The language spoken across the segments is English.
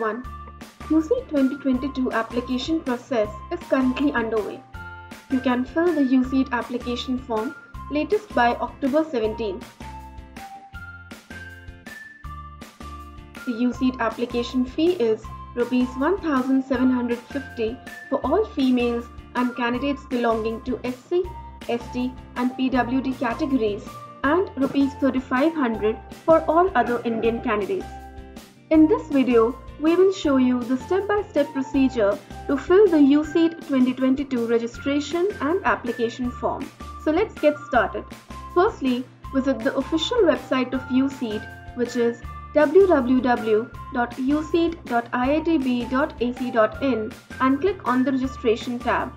everyone. USEED 2022 application process is currently underway. You can fill the USEED application form latest by October 17th. The USEED application fee is Rs 1,750 for all females and candidates belonging to SC, ST and PWD categories and Rs 3,500 for all other Indian candidates. In this video, we will show you the step-by-step procedure to fill the USEED 2022 registration and application form. So let's get started. Firstly, visit the official website of USEED, which is www.useed.iitb.ac.in and click on the Registration tab.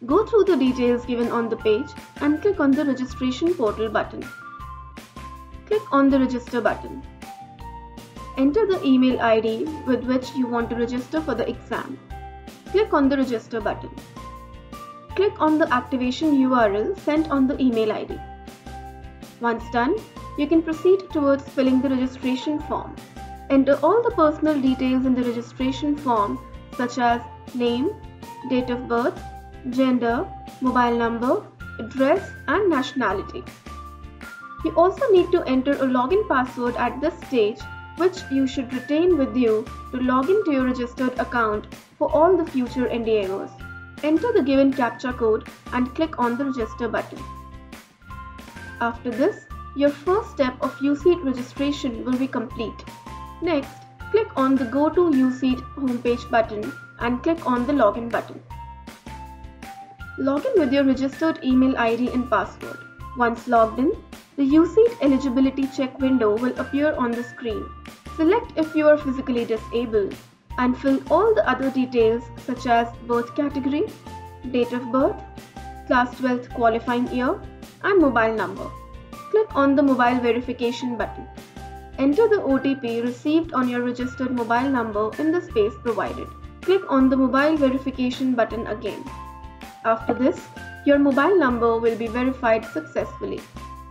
Go through the details given on the page and click on the Registration Portal button. Click on the Register button. Enter the email ID with which you want to register for the exam. Click on the Register button. Click on the activation URL sent on the email ID. Once done, you can proceed towards filling the registration form. Enter all the personal details in the registration form such as name, date of birth, gender, mobile number, address and nationality. You also need to enter a login password at this stage, which you should retain with you to log into your registered account for all the future NDAOs. Enter the given CAPTCHA code and click on the Register button. After this, your first step of USEED registration will be complete. Next, click on the Go to USEED homepage button and click on the Login button. Log in with your registered email ID and password. Once logged in, the USEED eligibility check window will appear on the screen. Select if you are physically disabled and fill all the other details such as birth category, date of birth, class 12th qualifying year and mobile number. Click on the Mobile Verification button. Enter the OTP received on your registered mobile number in the space provided. Click on the Mobile Verification button again. After this, your mobile number will be verified successfully.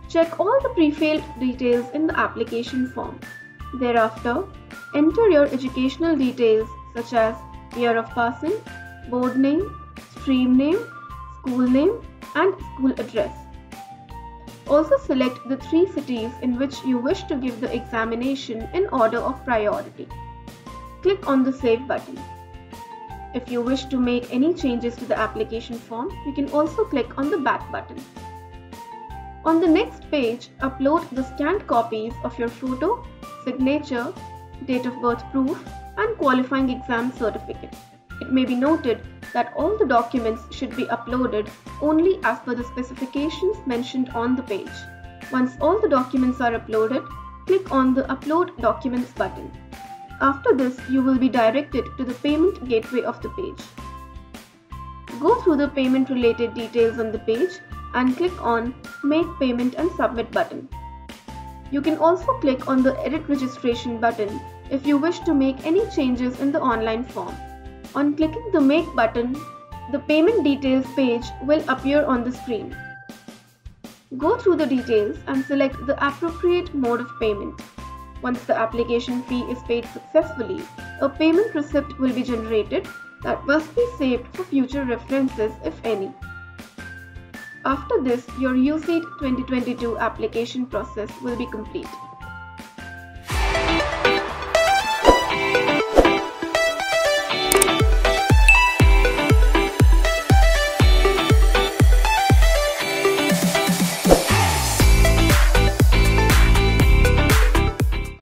Check all the pre-filled details in the application form. Thereafter, enter your educational details such as year of passing, board name, stream name, school name and school address. Also select the 3 cities in which you wish to give the examination in order of priority. Click on the Save button. If you wish to make any changes to the application form, you can also click on the Back button. On the next page, upload the scanned copies of your photo, signature, date of birth proof, and qualifying exam certificate. It may be noted that all the documents should be uploaded only as per the specifications mentioned on the page. Once all the documents are uploaded, click on the Upload Documents button. After this, you will be directed to the payment gateway of the page. Go through the payment related details on the page and click on Make Payment and Submit button. You can also click on the Edit Registration button if you wish to make any changes in the online form. On clicking the Make button, the payment details page will appear on the screen. Go through the details and select the appropriate mode of payment. Once the application fee is paid successfully, a payment receipt will be generated that must be saved for future references if any. After this, your USEED 2022 application process will be complete.